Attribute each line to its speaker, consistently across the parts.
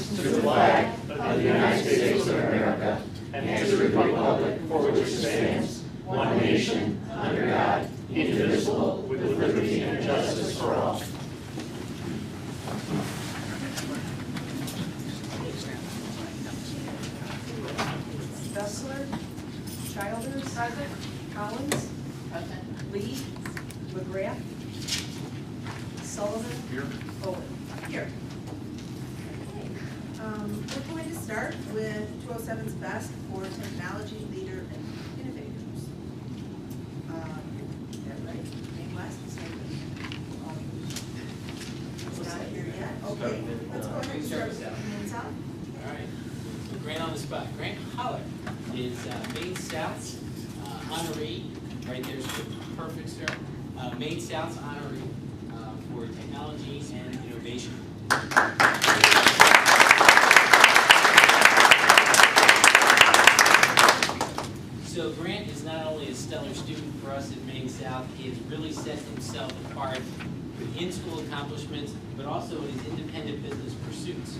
Speaker 1: allegiance to the flag of the United States of America and to the republic for which it stands, one nation, under God, indivisible, with liberty and justice for all.
Speaker 2: Bessler, Childers, Present. Collins, Present. Lee, McGrath, Sullivan,
Speaker 1: Here.
Speaker 2: Owen. Here.
Speaker 3: We're going to start with 207's Best for Technology Leader and Innovators. Is that right? Name last? It's not here yet. Okay, let's go ahead and start with hands up.
Speaker 4: All right, so Grant on the spot. Grant Holler is Maine South's honoree. Right there's the perfect, sir. Maine South's honoree for technology and innovation. So Grant is not only a stellar student for us at Maine South, he has really set himself apart with in-school accomplishments, but also in his independent business pursuits.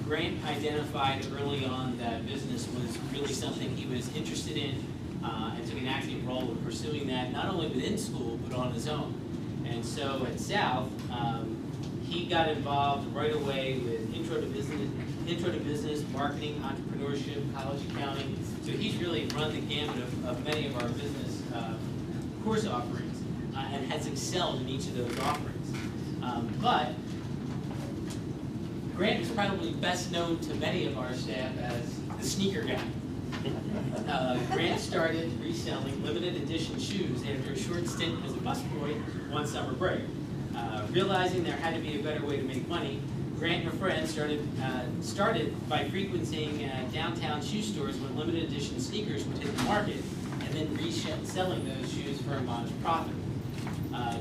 Speaker 4: Grant identified early on that business was really something he was interested in and took an active role in pursuing that, not only within school, but on his own. And so at South, he got involved right away with intro to business, marketing, entrepreneurship, college accounting. So he's really run the gamut of many of our business course offerings and has excelled in each of those offerings. But Grant is probably best known to many of our staff as the sneaker guy. Grant started reselling limited edition shoes after a short stint as a busboy one summer break. Realizing there had to be a better way to make money, Grant and a friend started by frequenting downtown shoe stores when limited edition sneakers would hit the market, and then reselling those shoes for a modest profit.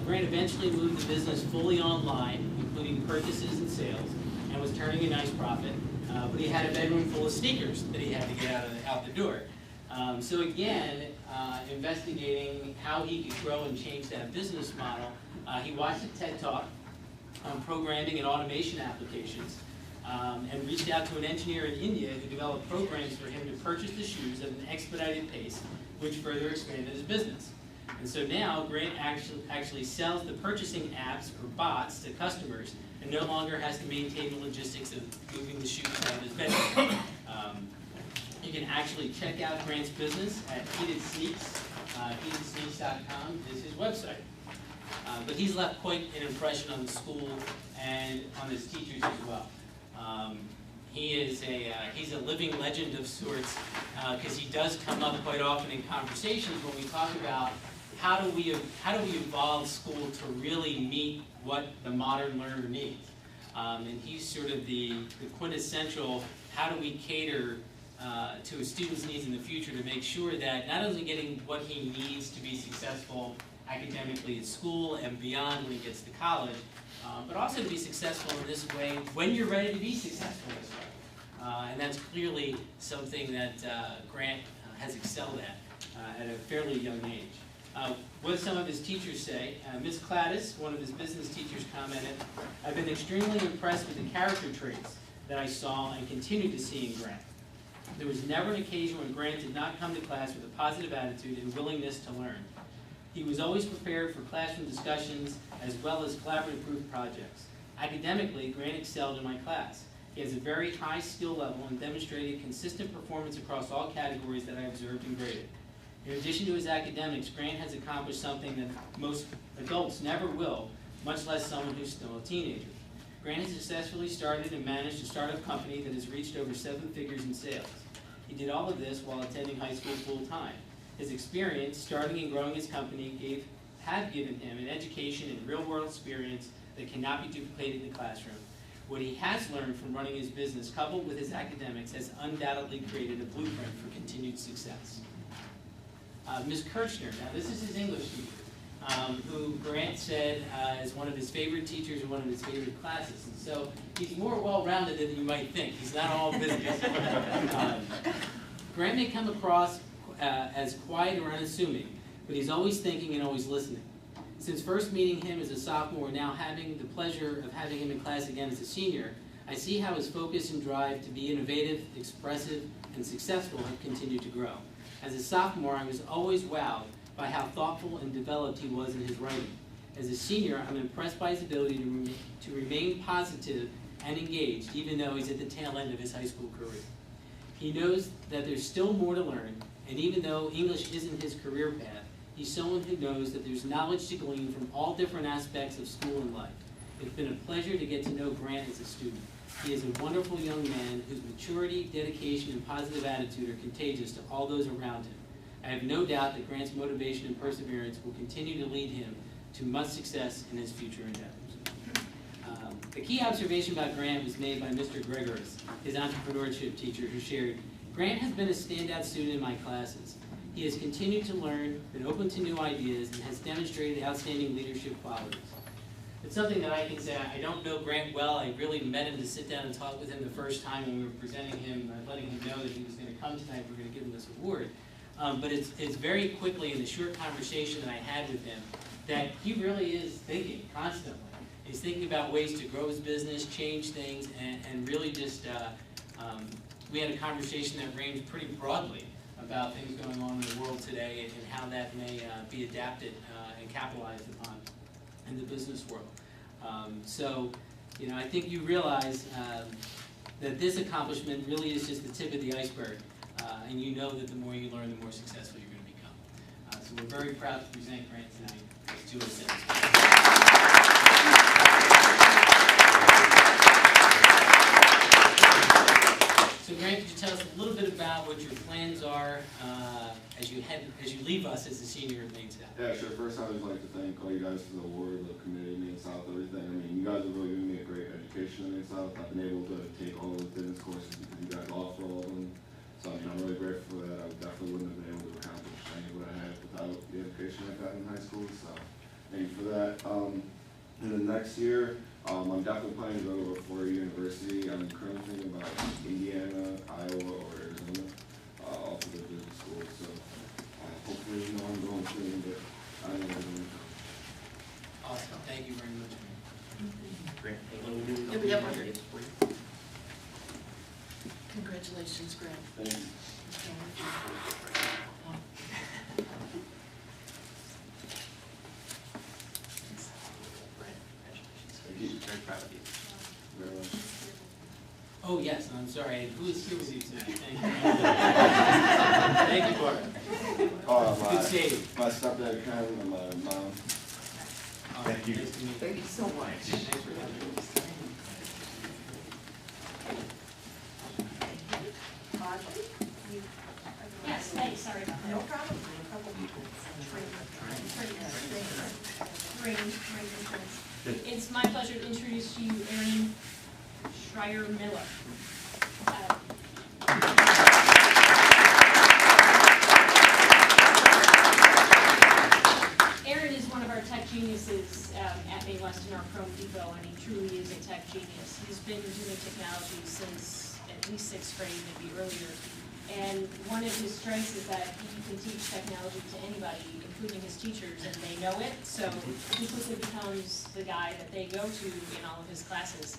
Speaker 4: Grant eventually moved the business fully online, including purchases and sales, and was turning a nice profit, but he had a bedroom full of sneakers that he had to get out the door. So again, investigating how he could grow and change that business model, he watched a TED Talk on programming and automation applications, and reached out to an engineer in India who developed programs for him to purchase the shoes at an expedited pace, which further expanded his business. And so now Grant actually sells the purchasing apps or bots to customers and no longer has to maintain the logistics of moving the shoes out of his bedroom. You can actually check out Grant's business at Heated Sneaks. HeatedSneaks.com is his website. But he's left quite an impression on the school and on his teachers as well. He's a living legend of sorts because he does come up quite often in conversations when we talk about how do we evolve school to really meet what the modern learner needs. And he's sort of the quintessential how do we cater to a student's needs in the future to make sure that not only getting what he needs to be successful academically at school and beyond when he gets to college, but also to be successful in this way when you're ready to be successful this way. And that's clearly something that Grant has excelled at a fairly young age. What did some of his teachers say? Ms. Cladis, one of his business teachers, commented, "I've been extremely impressed with the character traits that I saw and continue to see in Grant. There was never an occasion when Grant did not come to class with a positive attitude and willingness to learn. He was always prepared for classroom discussions as well as collaborative group projects. Academically, Grant excelled in my class. He has a very high skill level and demonstrated consistent performance across all categories that I observed and graded. In addition to his academics, Grant has accomplished something that most adults never will, much less someone who's still a teenager. Grant has successfully started and managed a startup company that has reached over 7 figures in sales. He did all of this while attending high school full-time. His experience starting and growing his company have given him an education and real-world experience that cannot be duplicated in the classroom. What he has learned from running his business, coupled with his academics, has undoubtedly created a blueprint for continued success." Ms. Kirchner, now this is his English teacher, who Grant said is one of his favorite teachers and one of his favorite classes. And so he's more well-rounded than you might think. He's not all business. Grant may come across as quiet or unassuming, but he's always thinking and always listening. Since first meeting him as a sophomore, now having the pleasure of having him in class again as a senior, I see how his focus and drive to be innovative, expressive, and successful have continued to grow. As a sophomore, I was always wowed by how thoughtful and developed he was in his writing. As a senior, I'm impressed by his ability to remain positive and engaged, even though he's at the tail end of his high school career. He knows that there's still more to learn, and even though English isn't his career path, he's someone who knows that there's knowledge to glean from all different aspects of school and life. It's been a pleasure to get to know Grant as a student. He is a wonderful young man whose maturity, dedication, and positive attitude are contagious to all those around him. I have no doubt that Grant's motivation and perseverance will continue to lead him to much success in his future endeavors. The key observation about Grant was made by Mr. Gregoris, his entrepreneurship teacher, who shared, "Grant has been a standout student in my classes. He has continued to learn, been open to new ideas, and has demonstrated outstanding leadership qualities." It's something that I can say. I don't know Grant well. I really met him to sit down and talk with him the first time when we were presenting him, letting him know that he was going to come tonight. We're going to give him this award. But it's very quickly in the short conversation that I had with him that he really is thinking constantly. He's thinking about ways to grow his business, change things, and really just, we had a conversation that ranged pretty broadly about things going on in the world today and how that may be adapted and capitalized upon in the business world. So, you know, I think you realize that this accomplishment really is just the tip of the iceberg, and you know that the more you learn, the more successful you're going to become. So we're very proud to present Grant tonight as 207. So Grant, could you tell us a little bit about what your plans are as you leave us as a senior at Maine South?
Speaker 5: Yeah, sure. First, I would like to thank all you guys for the award, the committee, Maine South, everything. I mean, you guys have really given me a great education at Maine South. I've been able to take all the business courses because you guys offer all of them. So, I mean, I'm really grateful for that. I definitely wouldn't have been able to accomplish any of what I had without the education I got in high school. So, thank you for that. In the next year, I'm definitely planning to go to a four-year university. I'm currently thinking about Indiana, Iowa, or Arizona, all for the business schools. So hopefully, you know, I'm going soon, but I don't know where I'm going.
Speaker 4: Awesome. Thank you very much.
Speaker 1: Grant.
Speaker 2: Yeah, we have one here. Congratulations, Grant.
Speaker 5: Thank you.
Speaker 1: Very proud of you.
Speaker 5: Very much.
Speaker 4: Oh, yes, I'm sorry. Who is here with you tonight? Thank you. Thank you, Barbara. Good save.
Speaker 5: My stepdad, Ken, and my mom.
Speaker 1: Thank you.
Speaker 4: Nice to meet you.
Speaker 2: Thank you so much.
Speaker 4: Thanks for having us.
Speaker 2: Audrey?
Speaker 6: Yes, hey, sorry about that.
Speaker 2: No problem.
Speaker 6: It's my pleasure to introduce to you Erin Schreier-Miller. Erin is one of our tech geniuses at Maine West in our Chrome Depot, and he truly is a tech genius. He's been doing technology since at least 6th grade, maybe earlier. And one of his strengths is that he can teach technology to anybody, including his teachers, and they know it. So he quickly becomes the guy that they go to in all of his classes.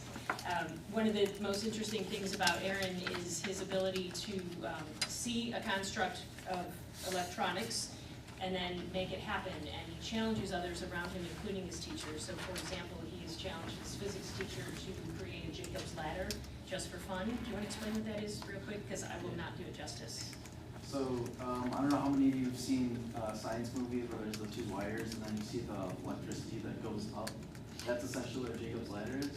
Speaker 6: One of the most interesting things about Erin is his ability to see a construct of electronics and then make it happen. And he challenges others around him, including his teachers. So for example, he has challenged his physics teacher to create a Jacob's ladder just for fun. Do you want to explain what that is real quick? Because I will not do it justice.
Speaker 7: So, I don't know how many of you have seen science movies where there's the two wires and then you see the electricity that goes up. That's essentially what Jacob's ladder is.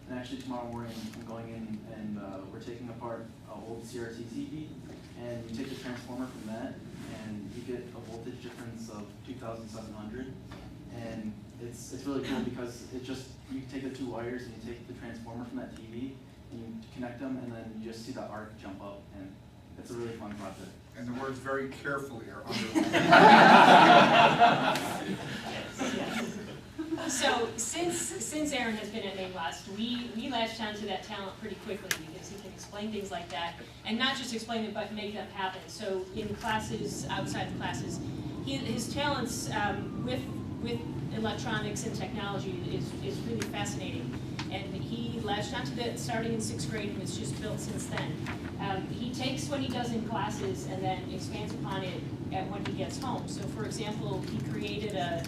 Speaker 7: And actually tomorrow morning I'm going in and we're taking apart an old CRT TV, and you take the transformer from that and you get a voltage difference of 2,700. And it's really cool because you take the two wires and you take the transformer from that TV and you connect them, and then you just see the arc jump up, and it's a really fun project.
Speaker 8: And the words "very carefully" are underlined.
Speaker 6: So since Erin has been at Maine West, we latched onto that talent pretty quickly because he can explain things like that, and not just explain it, but make them happen. So in classes, outside of classes, his talents with electronics and technology is really fascinating. And he latched onto that starting in 6th grade and it's just built since then. He takes what he does in classes and then expands upon it when he gets home. So for example, he created a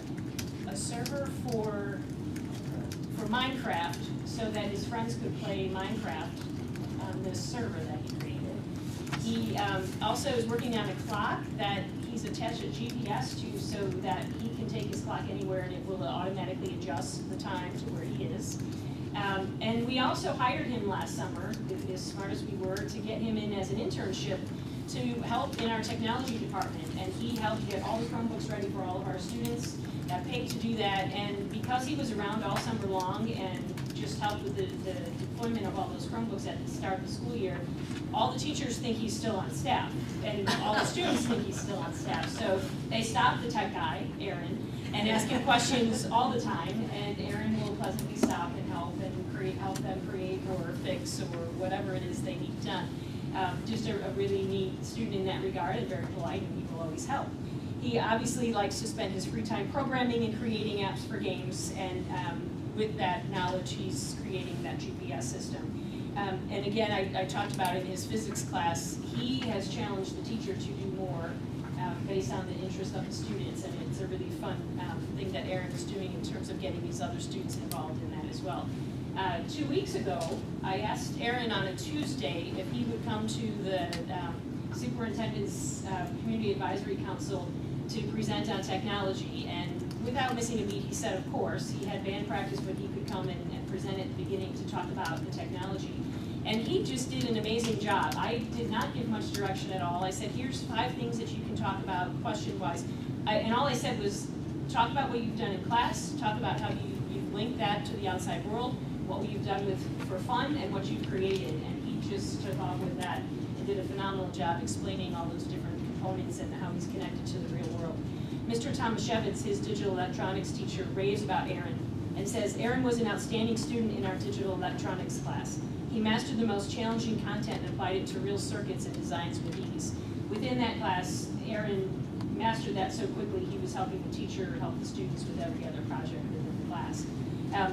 Speaker 6: server for Minecraft so that his friends could play Minecraft on this server that he created. He also is working on a clock that he's attached a GPS to so that he can take his clock anywhere and it will automatically adjust the time to where he is. And we also hired him last summer, as smart as we were, to get him in as an internship to help in our technology department. And he helped get all the Chromebooks ready for all of our students, got paid to do that. And because he was around all summer long and just helped with the deployment of all those Chromebooks at the start of the school year, all the teachers think he's still on staff, and all the students think he's still on staff. So they stop the tech guy, Aaron, and ask him questions all the time, and Aaron will pleasantly stop and help them create or fix or whatever it is they need done. Just a really neat student in that regard, and very polite, and he will always help. He obviously likes to spend his free time programming and creating apps for games, and with that knowledge, he's creating that GPS system. And again, I talked about in his physics class, he has challenged the teacher to do more based on the interest of the students, and it's a really fun thing that Aaron is doing in terms of getting these other students involved in that as well. 2 weeks ago, I asked Aaron on a Tuesday if he would come to the Superintendent's Community Advisory Council to present on technology, and without missing a beat, he said of course. He had band practice, but he could come and present at the beginning to talk about the technology. And he just did an amazing job. I did not give much direction at all. I said, here's 5 things that you can talk about question-wise. And all I said was, talk about what you've done in class, talk about how you've linked that to the outside world, what you've done for fun, and what you've created. And he just took off with that and did a phenomenal job explaining all those different components and how he's connected to the real world. Mr. Tomaszewicz, his digital electronics teacher, raves about Aaron and says, Aaron was an outstanding student in our digital electronics class. He mastered the most challenging content and applied it to real circuits and designs with ease. Within that class, Aaron mastered that so quickly he was helping the teacher help the students with every other project within the class.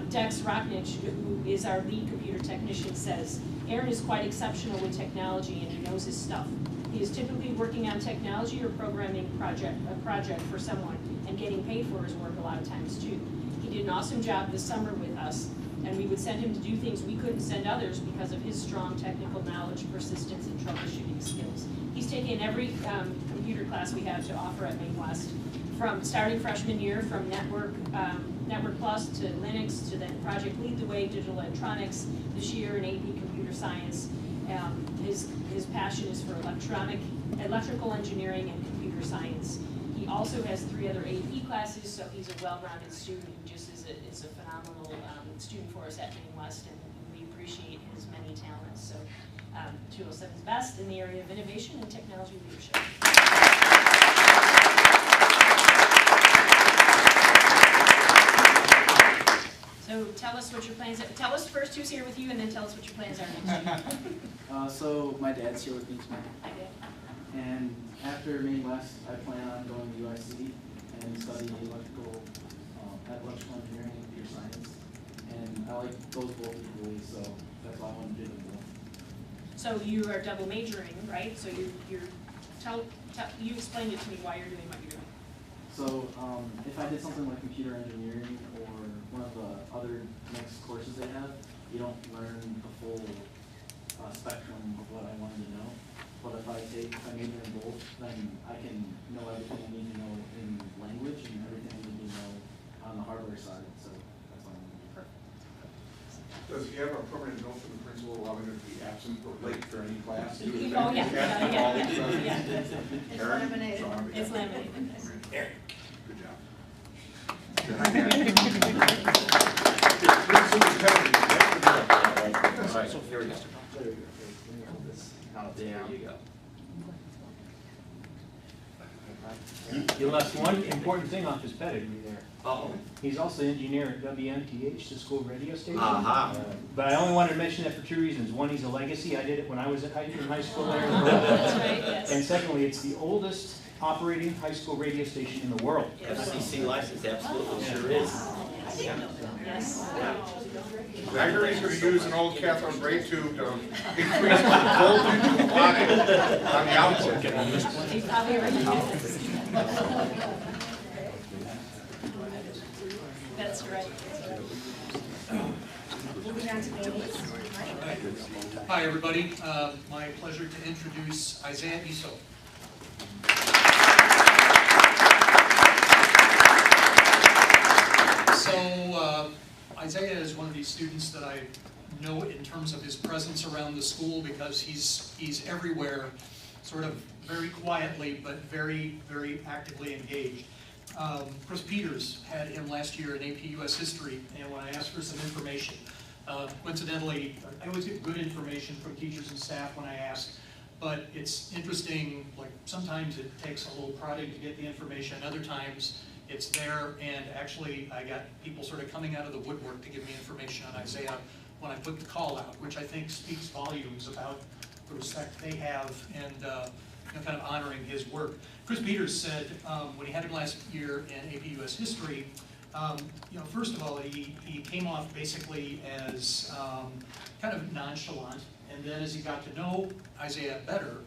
Speaker 6: Dex Rocknich, who is our lead computer technician, says, Aaron is quite exceptional with technology and he knows his stuff. He is typically working on technology or programming a project for someone and getting paid for his work a lot of times too. He did an awesome job this summer with us, and we would send him to do things we couldn't send others because of his strong technical knowledge, persistence, and troubleshooting skills. He's taken every computer class we have to offer at Maine West, from starting freshman year, from Network Plus to Linux to then Project Lead the Way, Digital Electronics, this year in AP Computer Science. His passion is for electrical engineering and computer science. He also has 3 other AP classes, so he's a well-rounded student who just is a phenomenal student for us at Maine West, and we appreciate his many talents. So 207's best in the area of innovation and technology leadership. So tell us what your plans are. Tell us first who's here with you, and then tell us what your plans are next year.
Speaker 7: So my dad's here with me tonight.
Speaker 6: Hi, Dad.
Speaker 7: And after Maine West, I plan on going to UIC and studying electrical engineering and computer science. And I like those both equally, so that's why I want to do them both.
Speaker 6: So you are double majoring, right? So you explained it to me why you're doing what you're doing.
Speaker 7: So if I did something like computer engineering or one of the other next courses they have, you don't learn the full spectrum of what I wanted to know. But if I major in both, then I can know everything I need to know in language and everything I need to know on the hardware side. So that's why I'm going to do.
Speaker 6: Perfect.
Speaker 8: Does he have a permanent note from the principal allowing him to be absent or late for any class?
Speaker 6: Oh, yeah.
Speaker 3: It's laminated.
Speaker 6: It's laminated.
Speaker 8: Eric, good job.
Speaker 1: All right, so here we go. There you go.
Speaker 9: You left one important thing off his pedigree there.
Speaker 1: Uh-oh.
Speaker 9: He's also engineer at WMTH, the school radio station.
Speaker 1: Aha.
Speaker 9: But I only wanted to mention that for 2 reasons. One, he's a legacy. I did it when I was in high school there.
Speaker 6: That's right, yes.
Speaker 9: And secondly, it's the oldest operating high school radio station in the world.
Speaker 1: FCC license, absolutely, sure is.
Speaker 6: Yes.
Speaker 8: I heard he's gonna use an old cathode ray tube to increase the voltage on the output.
Speaker 6: He probably already knows. That's right.
Speaker 3: Moving on to babies. Mike?
Speaker 10: Hi, everybody. My pleasure to introduce Isaiah Iso. So Isaiah is one of these students that I know in terms of his presence around the school because he's everywhere, sort of very quietly but very, very actively engaged. Chris Peters had him last year in AP US History, and when I asked for some information, coincidentally, I always get good information from teachers and staff when I ask, but it's interesting, like sometimes it takes a little prodding to get the information, other times it's there, and actually I got people sort of coming out of the woodwork to give me information on Isaiah when I put the call out, which I think speaks volumes about the respect they have and kind of honoring his work. Chris Peters said when he had him last year in AP US History, first of all, he came off basically as kind of nonchalant, and then as he got to know Isaiah better,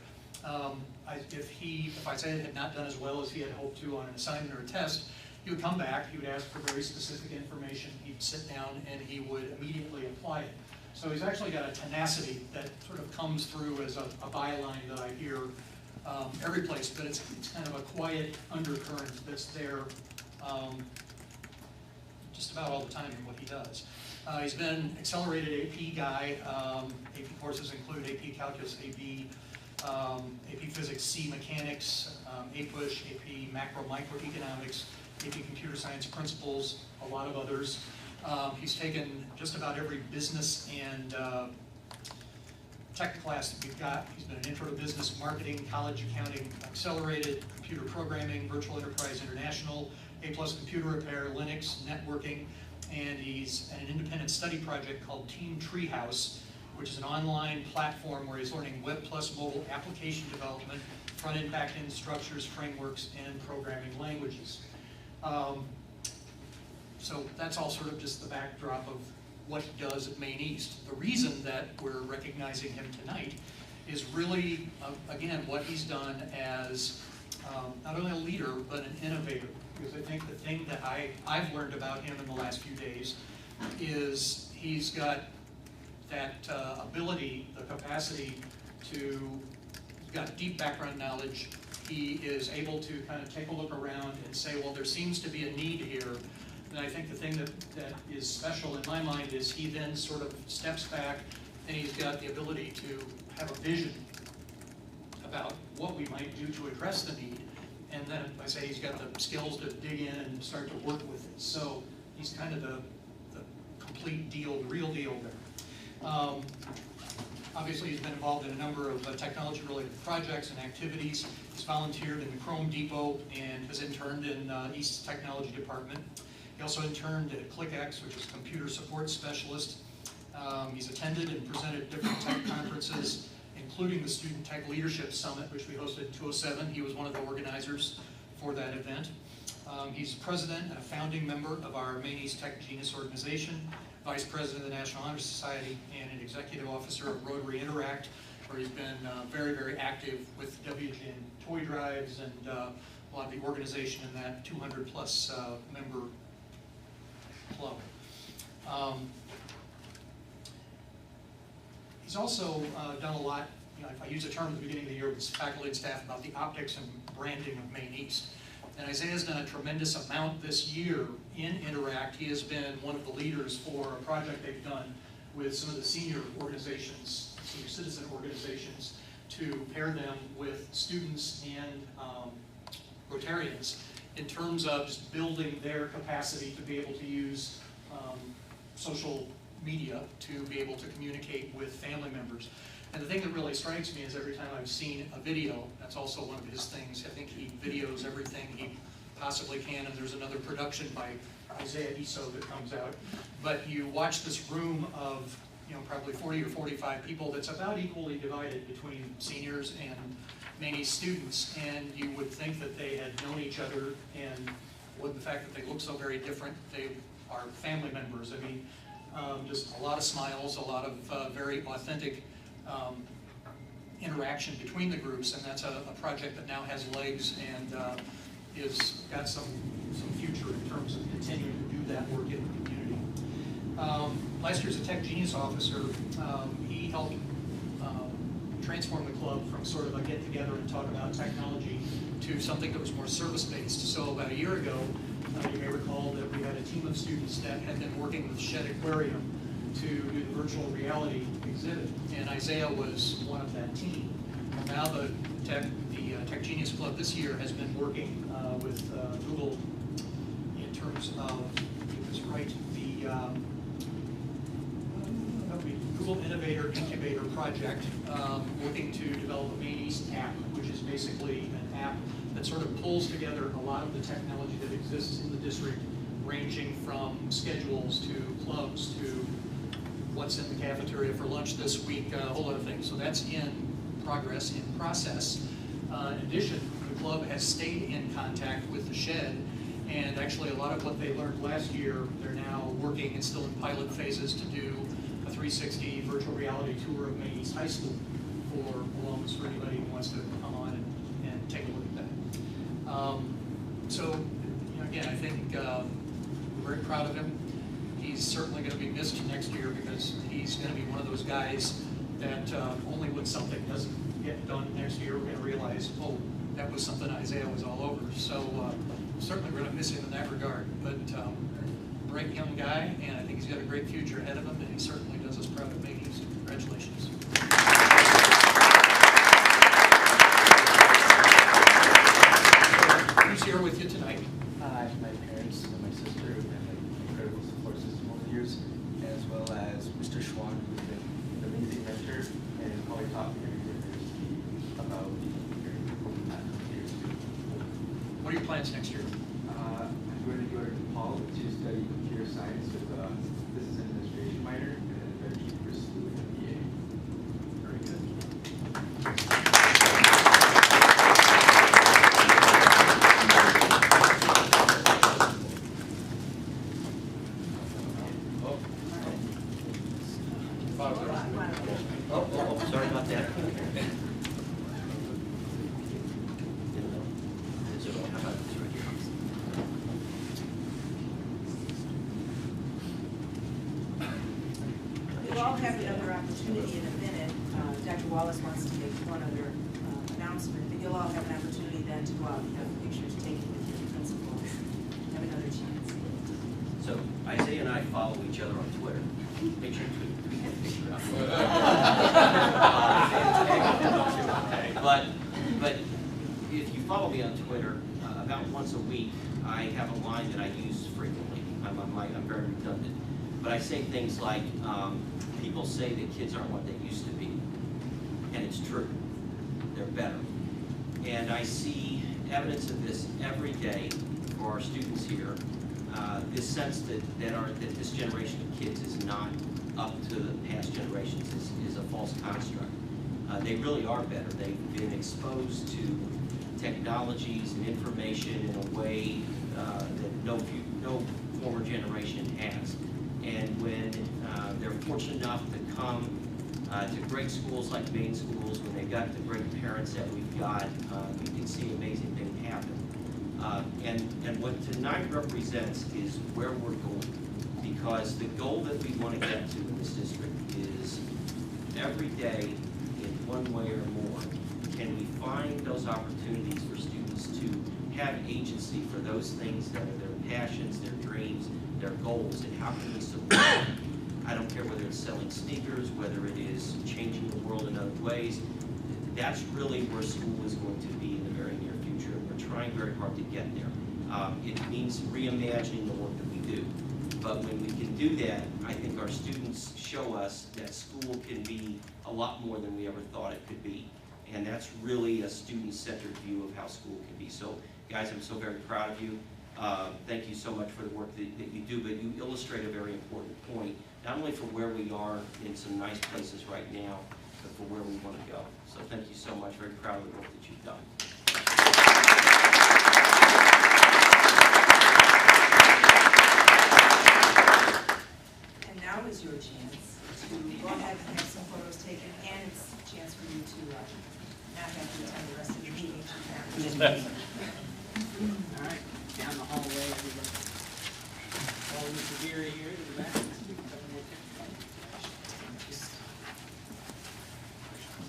Speaker 10: if Isaiah had not done as well as he had hoped to on an assignment or a test, he would come back, he would ask for very specific information, he'd sit down, and he would immediately apply it. So he's actually got a tenacity that sort of comes through as a byline that I hear every place, but it's kind of a quiet undercurrent that's there just about all the time in what he does. He's been accelerated AP guy. AP courses include AP Calculus, AP Physics C Mechanics, APUSH, AP Macro Microeconomics, AP Computer Science Principles, a lot of others. He's taken just about every business and tech class that we've got. He's been an Intro to Business Marketing, College Accounting Accelerated, Computer Programming, Virtual Enterprise International, A+ Computer Repair, Linux, Networking, and he's at an independent study project called Team Treehouse, which is an online platform where he's learning Web plus mobile application development, front-end, back-end structures, frameworks, and programming languages. So that's all sort of just the backdrop of what he does at Maine East. The reason that we're recognizing him tonight is really, again, what he's done as not only a leader, but an innovator. Because I think the thing that I've learned about him in the last few days is he's got that ability, the capacity to, he's got deep background knowledge. He is able to kind of take a look around and say, well, there seems to be a need here. And I think the thing that is special in my mind is he then sort of steps back and he's got the ability to have a vision about what we might do to address the need. And then I say he's got the skills to dig in and start to work with it. So he's kind of the complete deal, the real deal there. Obviously, he's been involved in a number of technology-related projects and activities. He's volunteered in the Chrome Depot and has interned in East's Technology Department. He also interned at ClickX, which is a computer support specialist. He's attended and presented at different tech conferences, including the Student Tech Leadership Summit, which we hosted in 2007. He was one of the organizers for that event. He's president and a founding member of our Maine East Tech Genius organization, vice president of the National Honor Society, and an executive officer of Rotary Interact, where he's been very, very active with WGN toy drives and a lot of the organization in that 200-plus member club. He's also done a lot, if I use a term at the beginning of the year with faculty and staff, about the optics and branding of Maine East. And Isaiah's done a tremendous amount this year in Interact. He has been one of the leaders for a project they've done with some of the senior organizations, senior citizen organizations, to pair them with students and Rotarians in terms of just building their capacity to be able to use social media to be able to communicate with family members. And the thing that really strikes me is every time I've seen a video, that's also one of his things, I think he videos everything he possibly can, and there's another production by Isaiah Iso that comes out. But you watch this room of probably 40 or 45 people that's about equally divided between seniors and Maine East students, and you would think that they had known each other, and with the fact that they look so very different, they our family members. I mean, just a lot of smiles, a lot of very authentic interaction between the groups, and that's a project that now has legs and is got some future in terms of continuing to do that work in the community. Last year's a Tech Genius officer, he helped transform the club from sort of a get together and talk about technology to something that was more service based. So about a year ago, you may recall that we had a team of students that had been working with Shed Aquarium to do the virtual reality exhibit, and Isaiah was one of that team. Well, now the Tech Genius Club this year has been working with Google in terms of, it was right, the Google Innovator Incubator Project, working to develop a Maine East app, which is basically an app that sort of pulls together a lot of the technology that exists in the district, ranging from schedules to clubs to what's in the cafeteria for lunch this week, a whole lot of things. So that's in progress, in process. In addition, the club has stayed in contact with the Shed, and actually a lot of what they learned last year, they're now working and still in pilot phases to do a 360 virtual reality tour of Maine East High School for alums, for anybody who wants to come on and take a look at that. So, you know, again, I think we're very proud of him. He's certainly going to be missed next year because he's going to be one of those guys that only when something doesn't get done next year, we're going to realize, oh, that was something Isaiah was all over. So certainly we're going to miss him in that regard. But bright young guy, and I think he's got a great future ahead of him, and he certainly does us proud of Maine East. Congratulations. Who's here with you tonight?
Speaker 11: My parents and my sister have been an incredible support system over the years, as well as Mr. Schwan, who's been an amazing mentor and probably taught me everything there is to be about very important years.
Speaker 10: What are your plans next year?
Speaker 11: I'm going to go to DePaul to study computer science with a business administration minor and then eventually pursue an MBA.
Speaker 10: Very good.
Speaker 1: Sorry about that.
Speaker 3: We'll all have another opportunity in a minute. Dr. Wallace wants to make one other announcement, but you'll all have an opportunity then to go out and have pictures taken with your principal. Have another chance.
Speaker 1: So Isaiah and I follow each other on Twitter. Make sure we get a picture up. But if you follow me on Twitter, about once a week, I have a line that I use frequently. I'm very redundant. But I say things like, people say that kids aren't what they used to be. And it's true. They're better. And I see evidence of this every day for our students here. This sense that this generation of kids is not up to the past generations is a false construct. They really are better. They've been exposed to technologies and information in a way that no former generation has. And when they're fortunate enough to come to great schools like Maine schools, when they've got the great parents that we've got, we can see amazing things happen. And what tonight represents is where we're going. Because the goal that we want to get to in this district is every day, in one way or more, can we find those opportunities for students to have agency for those things that are their passions, their dreams, their goals, and how can we support them? I don't care whether it's selling sneakers, whether it is changing the world in other ways. That's really where school is going to be in the very near future, and we're trying very hard to get there. It means reimagining the work that we do. But when we can do that, I think our students show us that school can be a lot more than we ever thought it could be. And that's really a student-centered view of how school can be. So, guys, I'm so very proud of you. Thank you so much for the work that you do, but you illustrate a very important point, not only for where we are in some nice places right now, but for where we want to go. So thank you so much. Very proud of the work that you've done.
Speaker 3: is your chance to go ahead and have some photos taken, and it's a chance for you to not have to attend the rest of the meeting.
Speaker 4: All right, down the hallway, everybody. All Mr. Geary here to the back.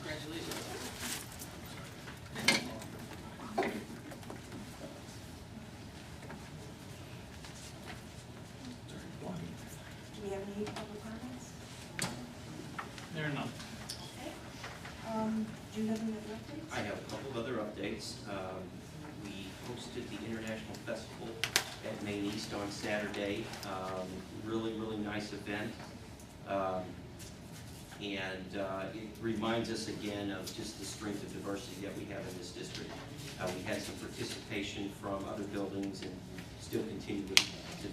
Speaker 4: Congratulations.
Speaker 3: Do we have any public comments?
Speaker 9: There are none.
Speaker 3: Okay. Do you have any other updates?
Speaker 12: I have a couple of other updates. We hosted the International Festival at Maine East on Saturday. Really, really nice event. It reminds us again of just the strength of diversity that we have in this district. We had some participation from other buildings and still continue to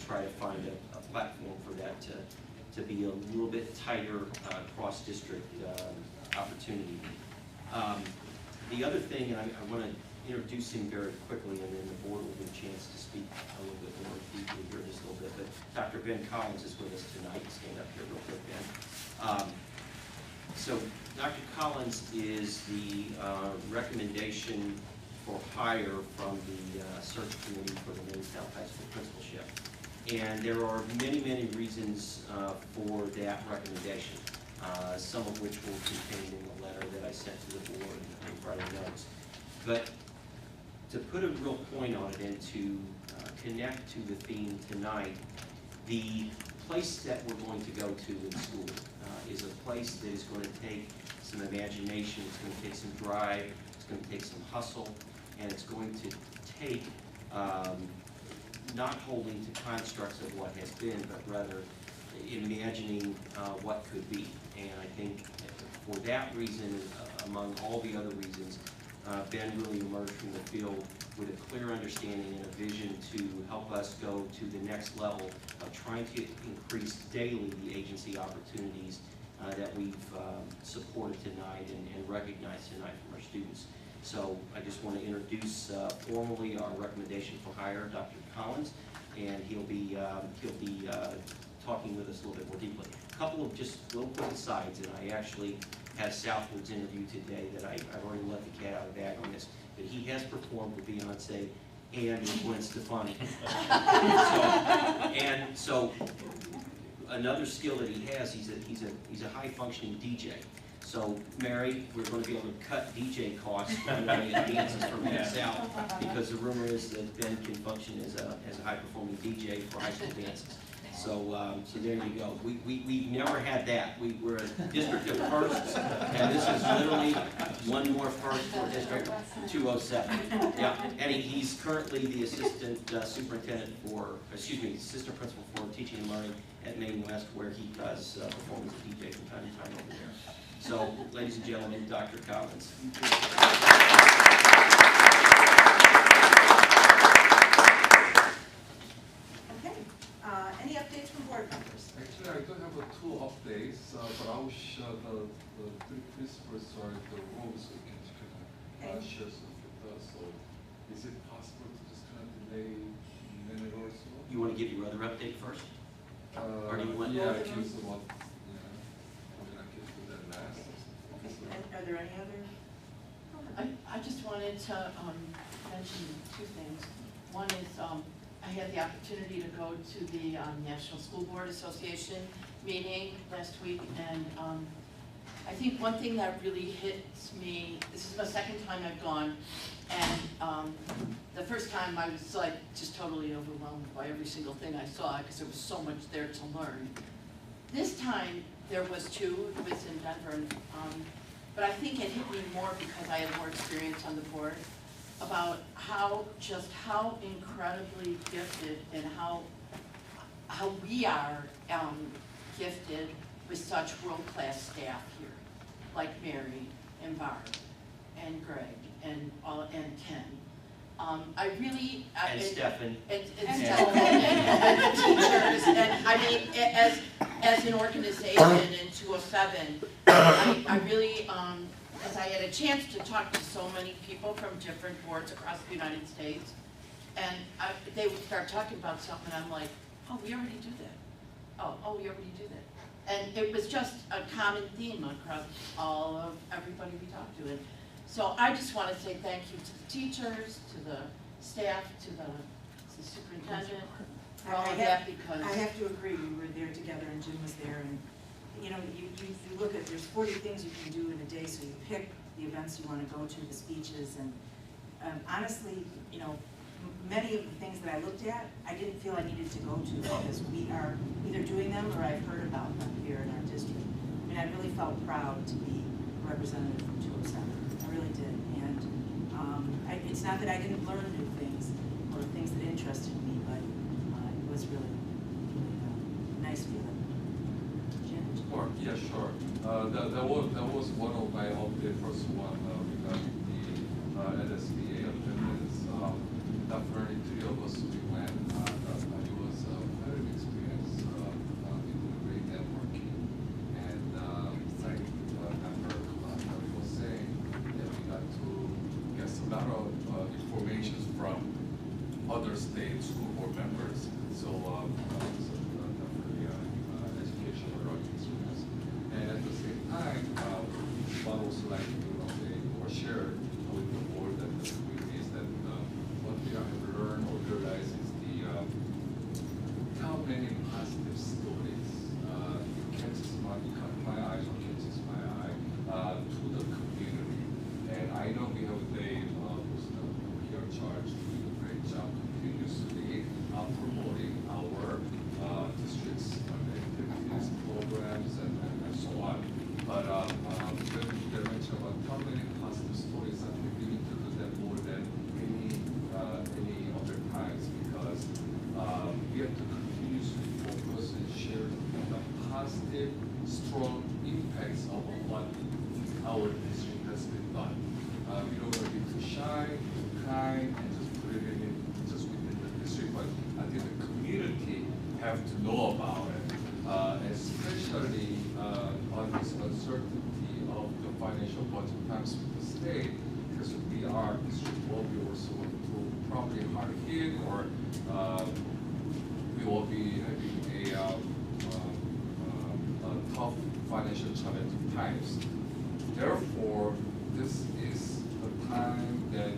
Speaker 12: try to find a platform for that to be a little bit tighter cross-district opportunity. The other thing, and I want to introduce him very quickly, and then the board will get a chance to speak a little bit more deeply here just a little bit, but Dr. Ben Collins is with us tonight. Stand up here real quick, Ben. So Dr. Collins is the recommendation for hire from the search committee for the Maine South High School principalship. And there are many, many reasons for that recommendation, some of which will be contained in the letter that I sent to the board in Friday notes. But to put a real point on it and to connect to the theme tonight, the place that we're going to go to in school is a place that is going to take some imagination, it's going to take some drive, it's going to take some hustle, and it's going to take not holding to constructs of what has been, but rather imagining what could be. And I think for that reason, among all the other reasons, Ben really emerged from the field with a clear understanding and a vision to help us go to the next level of trying to increase daily the agency opportunities that we've supported tonight and recognized tonight from our students. So I just want to introduce formally our recommendation for hire, Dr. Collins, and he'll be talking with us a little bit more deeply. A couple of just little quick asides, and I actually had Southwood's interview today that I've already let the cat out of the bag on this, but he has performed with Beyonce and with Gwen Stefani. So another skill that he has, he's a high functioning DJ. So Mary, we're going to be able to cut DJ costs when we get dances from South, because the rumor is that Ben can function as a high performing DJ for high school dances. So there you go. We've never had that. We're a district of firsts, and this is literally one more first for District 207. Yeah, and he's currently the assistant superintendent for, assistant principal for teaching and learning at Maine West, where he does perform as a DJ from time to time over there. So, ladies and gentlemen, Dr. Collins.
Speaker 3: Any updates from board members?
Speaker 13: Actually, I don't have two updates, but I will share the three principals are the roles we can share some with us. So, is it possible to just kind of delay a minute or so?
Speaker 12: You want to give your other update first? Or do you want?
Speaker 13: Yeah, I guess what. I mean, I can do that last.
Speaker 3: And are there any other?
Speaker 2: I just wanted to mention two things. One is I had the opportunity to go to the National School Board Association meeting last week, and I think one thing that really hits me, this is my second time I've gone, and the first time I was like just totally overwhelmed by every single thing I saw, because there was so much there to learn. This time there was two, it was in Denver, but I think it hit me more because I had more experience on the board about how incredibly gifted and how we are gifted with such world-class staff here, like Mary and Barb and Greg and Ken. I really
Speaker 12: and Stefan
Speaker 2: and the teachers, and I mean as an organization in 207, I really as I had a chance to talk to so many people from different boards across the United States, and they would start talking about something, and I'm like, oh, we already do that. Oh, we already do that. And it was just a common theme across all of everybody we talked to. And so I just want to say thank you to the teachers, to the staff, to the superintendent, for all of that, because.
Speaker 3: I have to agree, we were there together and Jim was there, and, you know, you look at, there's 40 things you can do in a day, so you pick the events you want to go to, the speeches, and honestly, you know, many of the things that I looked at, I didn't feel I needed to go to because we are either doing them or I've heard about them here in our district. I mean, I really felt proud to be a representative from 207. I really did. And it's not that I didn't learn new things or things that interested me, but it was really, really nice feeling. Jim?
Speaker 13: Sure, yeah, sure. That was one of my the first one regarding the LSBA attendance. Definitely three of us we went. It was a very good experience. We did great networking, and like member was saying, that we got to get a lot of information from other state school board members. So definitely educational learning experience. And at the same time, what also like to say or share with the board and the communities that what we have learned or realized is the how many positive stories catches my eyes or catches my eye to the community. And I know we have Dave, who's here in charge, doing a great job continuously promoting our district's activities, programs, and so on. But when you mentioned about how many positive stories, I think we need to do that more than any other times, because we have to continuously focus and share the positive, strong impacts of what our district has been done. We don't want to be too shy, too kind, and just put it in just within the district, but I think the community have to know about it, especially on this uncertainty of the financial budget times with the state, because we are district will be also probably hard hit, or we will be having a tough financial challenging times. Therefore, this is the time that,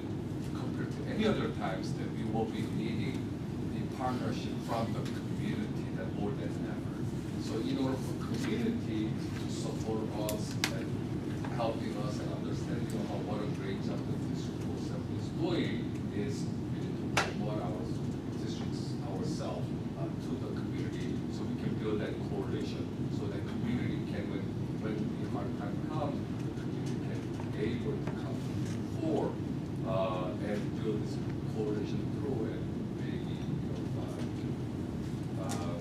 Speaker 13: compared to any other times, that we will be needing the partnership from the community that more than ever. So in order for community to support us and helping us and understanding about what a great job the district is doing, is we need to promote our districts ourselves to the community, so we can build that correlation, so that community can, when the hard time comes, the community can be able to come forward and build this correlation through and maybe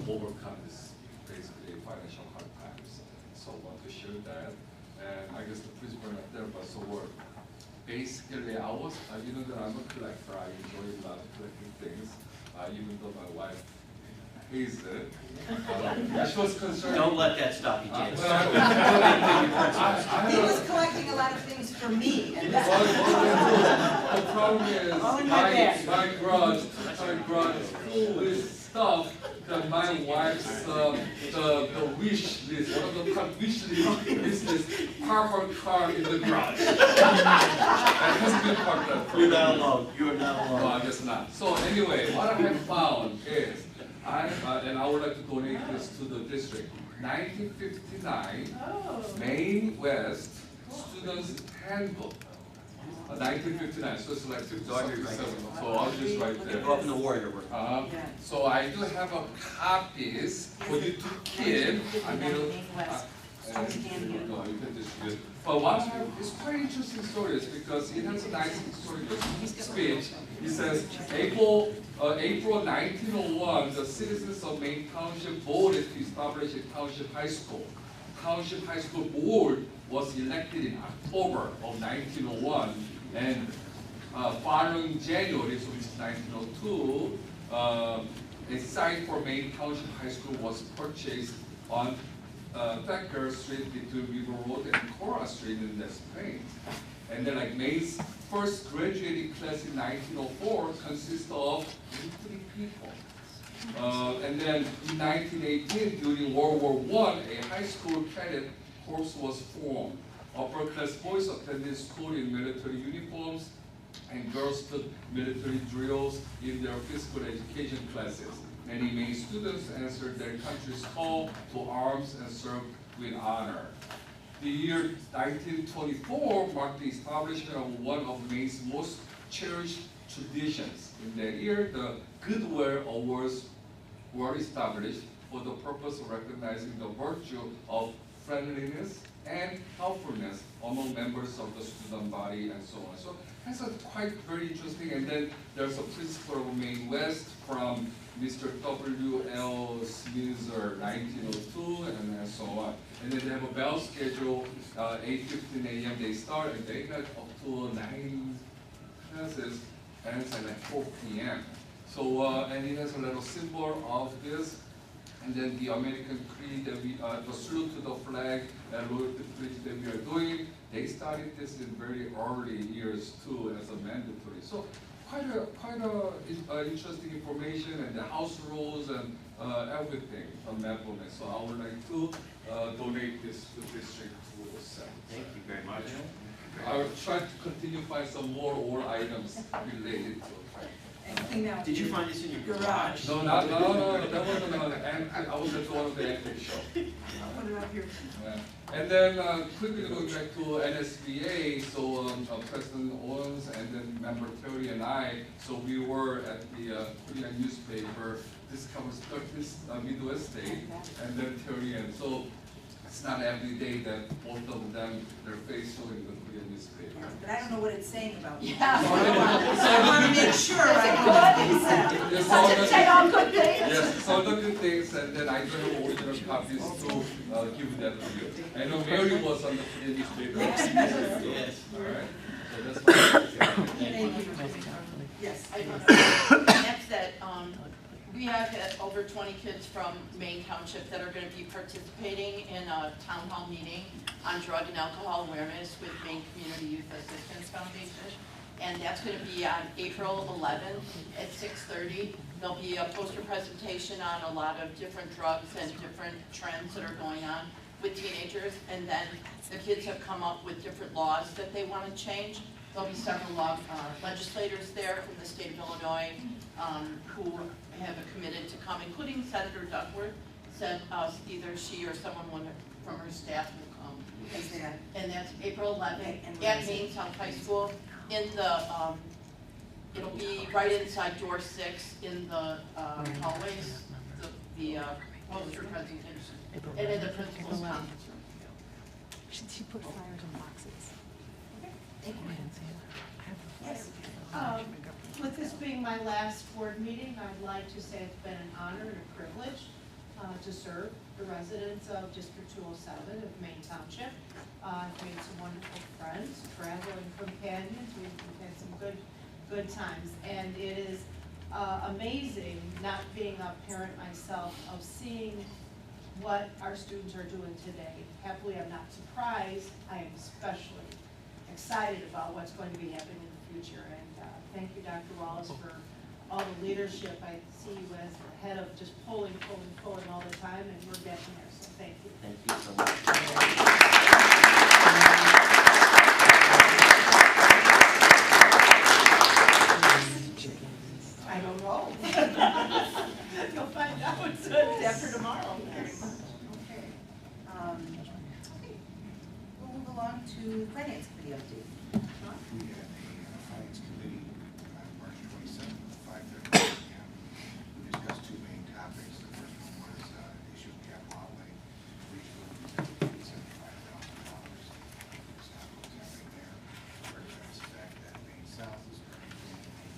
Speaker 13: overcome this basically financial hard times. So I want to share that, and I guess the principal not there, but so we're basically I was you know that I'm a collector. I enjoy a lot of collecting things, even though my wife hates it. She was concerned.
Speaker 12: Don't let that stop you, James.
Speaker 3: He was collecting a lot of things for me. And
Speaker 13: the problem is my garage is full with stuff that my wife's the wish list, one of the wish list is this park her car in the garage. That has been part of that.
Speaker 12: You're not alone. You're not alone.
Speaker 13: No, I guess not. So anyway, what I have found is and I would like to donate this to the district. 1959 Maine West Students Handbook. 1959, so it's like 57. So I'll just write there.
Speaker 12: Up in the Warrior Room.
Speaker 13: So I do have a copies for you to keep. I mean, no, you can distribute. But what I have is quite interesting stories, because it has a nice historical speech. It says, April 1901, the citizens of Maine Township voted to establish a township high school. Township high school board was elected in October of 1901, and following January, so it's 1902, a site for Maine Township High School was purchased on Thacker Street between River Road and Cora Street in Des Plaines. And then like Maine's first graduating class in 1904 consists of 3 people. And then in 1918, during World War I, a high school cadet corps was formed. Upper-class boys attended school in military uniforms, and girls took military drills in their physical education classes. Many Maine students answered their country's call to arms and served with honor. The year 1924 marked the establishment of one of Maine's most cherished traditions. In that year, the Goodwill Awards were established for the purpose of recognizing the virtue of friendliness and helpfulness among members of the student body and so on. So that's quite very interesting. And then there's a principle of Maine West from Mr. W.L. Smither, 1902, and so on. And then they have a bell schedule, 8:15 a.m. they start, and they got up to 9 classes, and it's like 4 p.m. So, and it has a little symbol of this. And then the American Creed, that we, the salute to the flag, and loyalty pledge that we are doing, they started this in very early years too as a mandatory. So quite a interesting information, and the house rules and everything on Mapleneck. So I would like to donate this to District 207.
Speaker 12: Thank you very much.
Speaker 13: I will try to continue to find some more old items related to it.
Speaker 3: Anything now?
Speaker 12: Did you find this in your garage?
Speaker 13: No, that wasn't an antique. I was at one of the antique show.
Speaker 3: Put it up here.
Speaker 13: And then quickly going back to NSBA, so President Owens and then member Terry and I, so we were at the Korean newspaper. This covers 30th Midwest Day, and then Terry, and so it's not every day that both of them, their face showing the Korean newspaper.
Speaker 3: But I don't know what it's saying about me.
Speaker 2: Yeah.
Speaker 3: So I want to make sure I know what it said.
Speaker 13: Yes,
Speaker 2: Does it say all good things?
Speaker 13: Yes, some of the things, and then I do have original copies to give that to you. I know Mary was on the Korean newspaper.
Speaker 12: Yes.
Speaker 13: All right. So that's what
Speaker 3: Thank you. Yes.
Speaker 2: I don't know. That's that, we have had over 20 kids from Maine Township that are going to be participating in a town hall meeting on drug and alcohol awareness with Maine Community Youth Assistance Foundation. And that's going to be on April 11th at 6:30. There'll be a poster presentation on a lot of different drugs and different trends that are going on with teenagers. And then the kids have come up with different laws that they want to change. There'll be several legislators there from the state of Illinois who have committed to come, including Senator Duckworth. Said either she or someone from her staff will come. And that's April 11th at Maine South High School. In the, it'll be right inside door 6 in the hallways. The poster presentation, and in the principal's conference room.
Speaker 14: She put flyers in boxes.
Speaker 2: Yes.
Speaker 15: With this being my last board meeting, I'd like to say it's been an honor and a privilege to serve the residents of District 207 of Maine Township. I've made some wonderful friends, traveling companions. We've had some good times, and it is amazing, not being a parent myself, of seeing what our students are doing today. Happily, I'm not surprised. I am especially excited about what's going to be happening in the future. And thank you, Dr. Wallace, for all the leadership. I see you as the head of just pulling all the time, and we're getting there. So thank you.
Speaker 12: Thank you so much.
Speaker 2: I don't know. You'll find out after tomorrow.
Speaker 3: Okay. We'll move along to Finance Committee update.
Speaker 16: We had a Finance Committee on March 27th at 5:30 p.m. We discussed two main topics. The first one was issue of capital outlay, which was $75,000. Stop what's happening there. Recognize the fact that Maine South is currently in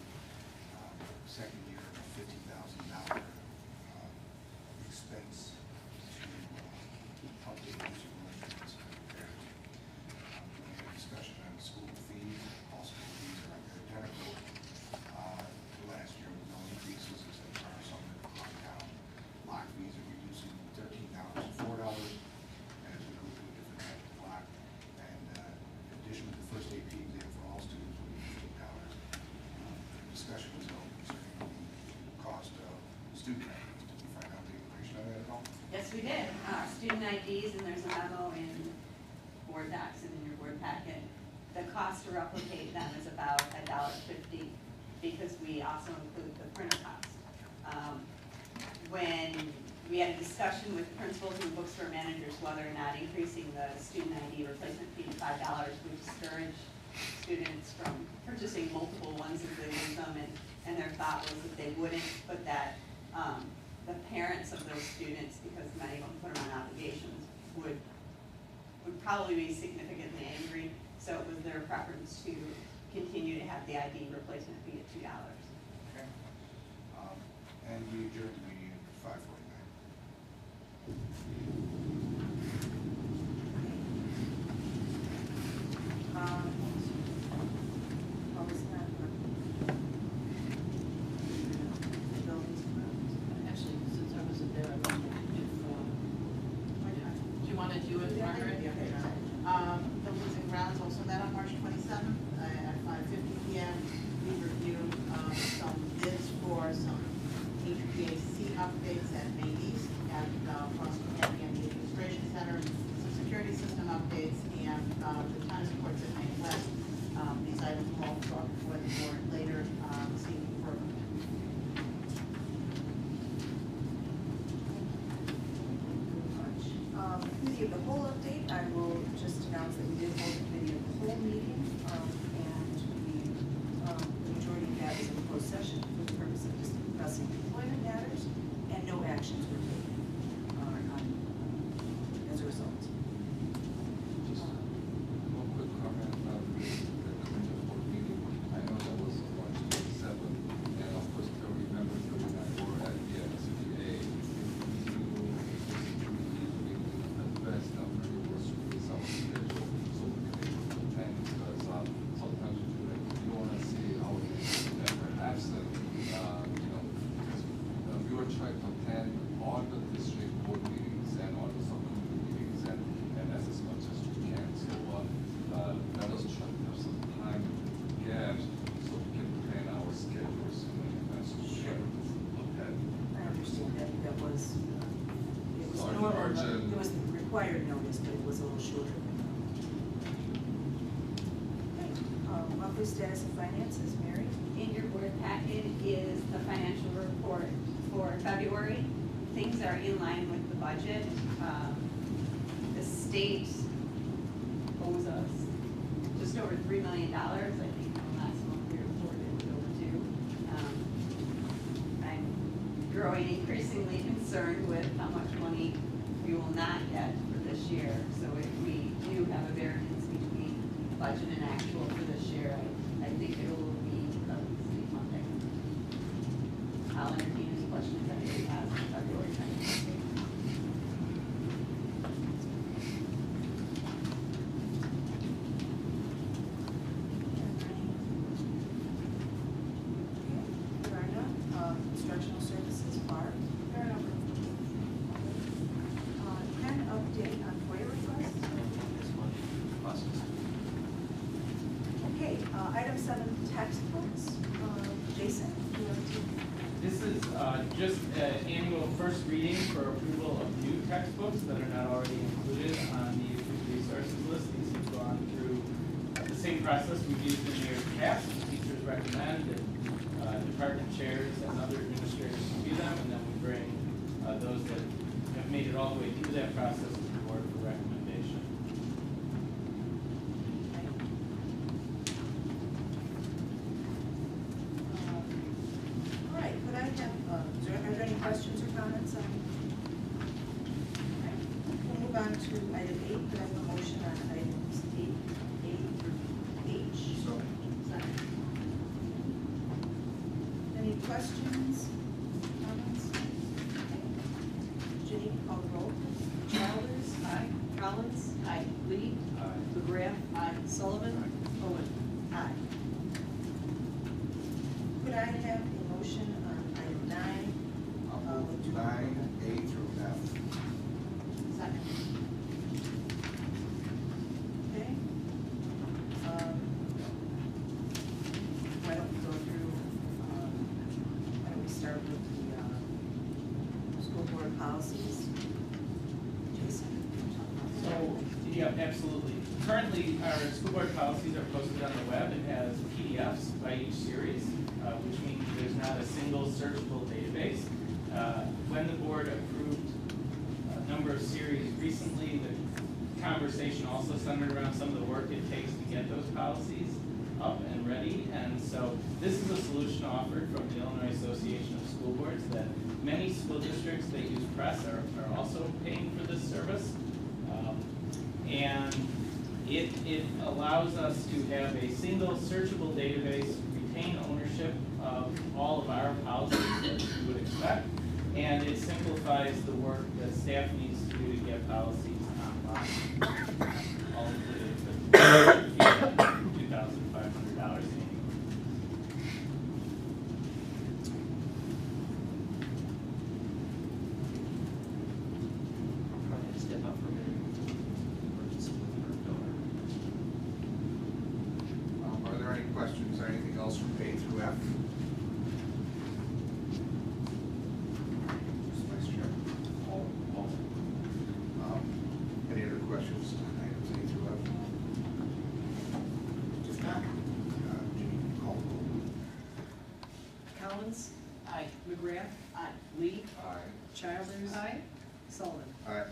Speaker 16: the second year of a $50,000 expense to update user electronics. We had a discussion on school fees. All school fees are identical.
Speaker 17: to them is about $1.50 because we also include the printer cost. When we had a discussion with principals and bookstore managers whether or not increasing the student ID replacement fee to $5 would discourage students from purchasing multiple ones as they use them, and their thought was that they wouldn't, but that the parents of those students, because many of them put them on obligations, would probably be significantly angry. So it was their preference to continue to have the ID replacement fee at $2.
Speaker 16: Okay. And we adjourned the meeting at 5:49.
Speaker 3: What was that? Buildings and grounds?
Speaker 2: Actually, since I wasn't there, I wondered if, do you want to do it, Margaret?
Speaker 15: Buildings and grounds also met on March 27th at 5:50 p.m. We reviewed some bids for some HVAC updates at May East, at Boston County and the Administration Center, some security system updates, and the tennis courts at May West. These items will all be brought before the board later this evening for
Speaker 3: Committee of the whole update, I will just announce that we did hold a committee of the whole meeting, and the majority of that is in closed session for the purpose of discussing employment matters, and no actions were taken as a result.
Speaker 13: Just one quick comment about the committee of the whole meeting. I know that was on March 27th, and of course, I remember during my work at the NCDA, best after you were with some schedule, so we can attend, because sometimes you don't want to see our member absent, because we were trying to attend all the district board meetings and all the subcommittee meetings and as much as we can. So let us try to have some time gaps so we can plan our schedules in advance so we can attend.
Speaker 3: I understand that was, it was
Speaker 13: Sorry,
Speaker 3: normal,
Speaker 13: urgent.
Speaker 3: it was the required notice, but it was a little shorter. Okay, monthly status of finances, Mary?
Speaker 17: In your board packet is the financial report for February. Things are in line with the budget. The state owes us just over $3 million. I think the last month we reported was overdue. I'm growing increasingly concerned with how much money we will not get for this year. So if we do have a variance between budget and actual for this year, I think it will be state funding. I'll entertain any questions that you have on February 20th.
Speaker 3: There are none. Instructional services, Barb? There are no. Ken, update on FOIA requests? Okay, item 7, textbooks. Jason, do you have to?
Speaker 18: This is just an annual first reading for approval of new textbooks that are not already included on the approved resources list. These have gone through the same process we've used in years past. Teachers recommend, and department chairs and other administrators review them, and then we bring those that have made it all the way through that process to the board for recommendation.
Speaker 3: All right, could I have, are there any questions or comments on? All right, we'll move on to item 8. Could I have a motion on items 8A through H?
Speaker 16: So,
Speaker 3: Second. Any questions, comments? Okay. Jenny, call the roll.
Speaker 2: Childers? Aye. Collins? Aye. Lee?
Speaker 18: Aye.
Speaker 2: McGrath? Aye. Sullivan? Owen?
Speaker 3: Aye. Could I have a motion on item 9?
Speaker 16: I'll move 9A through F.
Speaker 2: Second.
Speaker 3: Okay. Why don't we go through, why don't we start with the school board policies? Jason?
Speaker 18: So, yeah, Absolutely. Currently, our school board policies are posted on the web. It has PDFs by each series, which means there's not a single searchable database. When the board approved a number of series recently, the conversation also centered around some of the work it takes to get those policies up and ready. And so this is a solution offered from the Illinois Association of School Boards that many school districts that use press are also paying for this service. And it allows us to have a single searchable database, retain ownership of all of our policies that you would expect, and it simplifies the work that staff needs to do to get policies online. All included with $2,500 annually.
Speaker 12: Step up for a minute. Emergency with her daughter.
Speaker 16: Are there any questions or anything else from A through F? Vice Chair. Any other questions on items A through F? If not, Jeannie, call the roll.
Speaker 3: Collins?
Speaker 2: Aye.
Speaker 3: McGrath?
Speaker 2: Aye.
Speaker 3: Lee?
Speaker 16: Aye.
Speaker 3: Childers?
Speaker 2: Aye.
Speaker 3: Sullivan?
Speaker 16: Aye.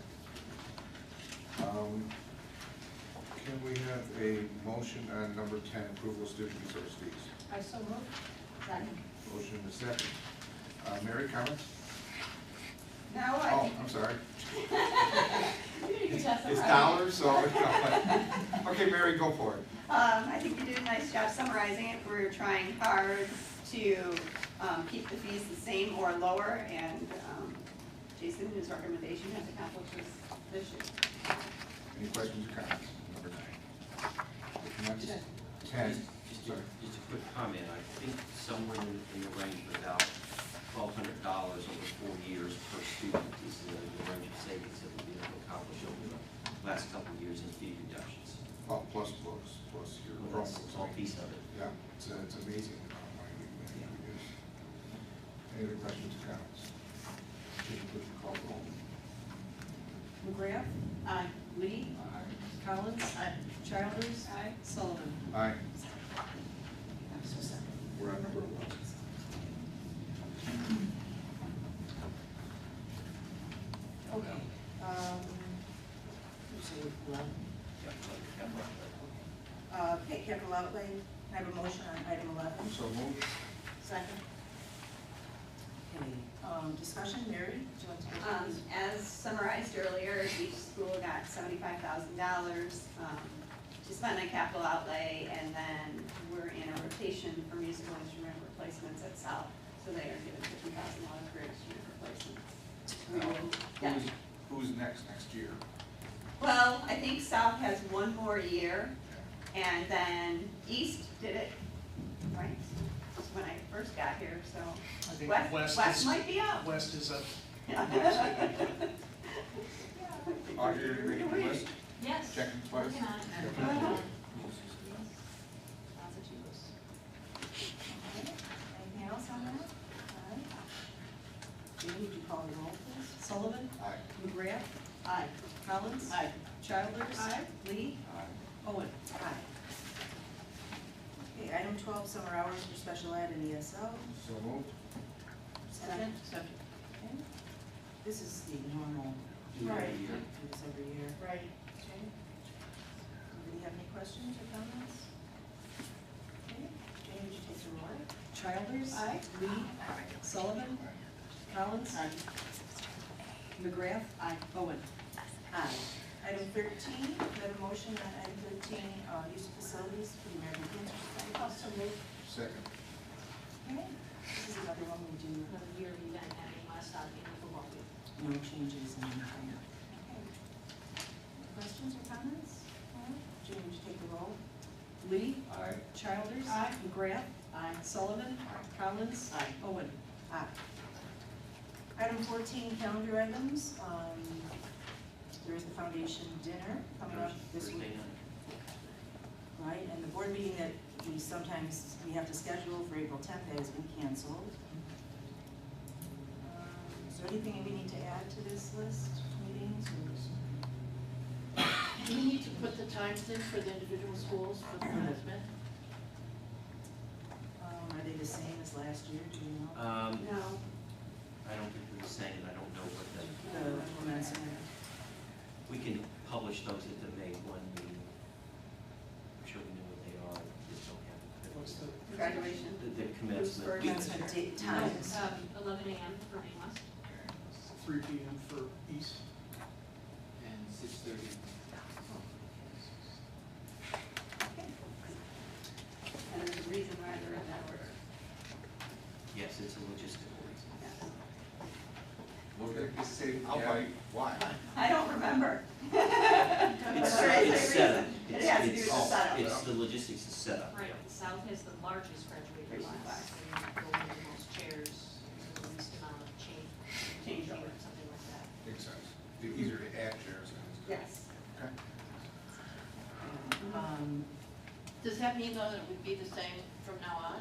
Speaker 16: Can we have a motion on number 10, approval of student resource fees?
Speaker 2: I so moved. Second.
Speaker 16: Motion and a second. Mary, comments?
Speaker 17: No, I
Speaker 16: Oh,
Speaker 17: think.
Speaker 16: I'm sorry.
Speaker 17: You can test them
Speaker 16: It's
Speaker 17: right.
Speaker 16: dollars, so, okay, Mary, go for it.
Speaker 17: I think you did a nice job summarizing it. We're trying hard to keep the fees the same or lower, and Jason, his recommendation has accomplished this year.
Speaker 16: Any questions or comments? Number 9. If not, 10.
Speaker 12: Just
Speaker 16: Sorry.
Speaker 12: a quick comment, I think somewhere in the range of about $1,200 over 4 years per student is the range of savings that we've been able to accomplish over the last couple of years in fee reductions.
Speaker 16: Well, plus books, plus your
Speaker 12: Well, that's
Speaker 16: Chromebooks.
Speaker 12: all piece of it.
Speaker 16: Yeah, it's amazing the amount of money we've been able to use. Any other questions or comments? Jeannie, would you call the roll?
Speaker 3: McGrath?
Speaker 2: Aye.
Speaker 3: Lee?
Speaker 16: Aye.
Speaker 3: Collins?
Speaker 2: Aye.
Speaker 3: Childers? Aye. Sullivan?
Speaker 16: Aye. We're on number 11.
Speaker 3: Okay. Okay, capital outlay, I have a motion on item 11.
Speaker 16: So moved.
Speaker 2: Second.
Speaker 3: Okay, discussion, Mary, do you want to go through these?
Speaker 17: As summarized earlier, each school got $75,000 to spend on capital outlay, and then we're in a rotation for musical instrument replacements at South, so they are given $50,000 for instrument replacements. We will- yeah.
Speaker 16: Who's next year?
Speaker 17: Well, I think South has one more year, and then East did it, right, when I first got here, so.
Speaker 10: I think
Speaker 17: West
Speaker 10: is-
Speaker 17: might be up.
Speaker 10: West is up.
Speaker 16: Audrey, are you reading the list?
Speaker 6: Yes.
Speaker 16: Checking twice?
Speaker 6: Working on it.
Speaker 3: Anything else on that? All right. Jamie, would you call the roll, please? Sullivan?
Speaker 16: Aye.
Speaker 3: McGrath?
Speaker 2: Aye.
Speaker 3: Collins?
Speaker 2: Aye.
Speaker 3: Childers?
Speaker 2: Aye.
Speaker 3: Lee?
Speaker 16: Aye.
Speaker 3: Owen? Aye. Okay, item 12, summer hours for special ed and ESL.
Speaker 16: So moved.
Speaker 3: Second?
Speaker 2: Second.
Speaker 3: Okay. This is the normal,
Speaker 2: Right.
Speaker 3: do this every year.
Speaker 2: Right.
Speaker 3: Okay. Anybody have any questions or comments? Okay, Jane, would you take the roll? Childers?
Speaker 2: Aye.
Speaker 3: Lee? Sullivan? Collins?
Speaker 2: Aye.
Speaker 3: McGrath?
Speaker 2: Aye.
Speaker 3: Owen? Aye. Item 13, we have a motion on item 13, use of facilities for the American Cancer Society.
Speaker 2: Also moved.
Speaker 16: Second.
Speaker 3: Okay, this is another one we do,
Speaker 6: Another yearly event at a West in the football field.
Speaker 3: no changes in anything. Okay. Questions or comments? All right, Jane, would you take the roll? Lee?
Speaker 16: Aye.
Speaker 3: Childers?
Speaker 2: Aye.
Speaker 3: McGrath?
Speaker 2: Aye.
Speaker 3: Sullivan? Collins?
Speaker 2: Aye.
Speaker 3: Owen? Aye. Item 14, calendar items. There is the foundation dinner coming up this
Speaker 12: Thursday
Speaker 3: week.
Speaker 12: night.
Speaker 3: Right, and the board meeting that we have to schedule for April 10th has been canceled. Is there anything we need to add to this list, meetings?
Speaker 2: Do we need to put the times in for the individual schools for the commencement?
Speaker 3: Are they the same as last year, do you know?
Speaker 17: No.
Speaker 12: I don't think we're saying it, I don't know what the,
Speaker 3: The commencement.
Speaker 12: we can publish those at the May 1 meeting. I'm sure we know what they are, just don't have it.
Speaker 10: What's the,
Speaker 17: Graduation?
Speaker 12: The commencement.
Speaker 3: Commencement date times.
Speaker 6: 11 a.m. for Maine West.
Speaker 10: 3 p.m. for East.
Speaker 18: And 6:30.
Speaker 17: And there's a reason why they're in that order.
Speaker 12: Yes, it's a logistical reason.
Speaker 17: Yes.
Speaker 13: Will they be same
Speaker 8: I'll
Speaker 13: gap?
Speaker 8: bite. Why?
Speaker 17: I don't remember.
Speaker 12: It's
Speaker 17: There is a
Speaker 12: setup.
Speaker 17: reason. It has to do with the setup.
Speaker 12: It's the logistics of setup.
Speaker 6: Right, the South has the largest graduating class. They go into the most chairs, the least amount of change or something like that.
Speaker 8: Makes sense. It's easier to add chairs.
Speaker 17: Yes.
Speaker 8: Okay.
Speaker 2: Does that mean though that it would be the same from now on?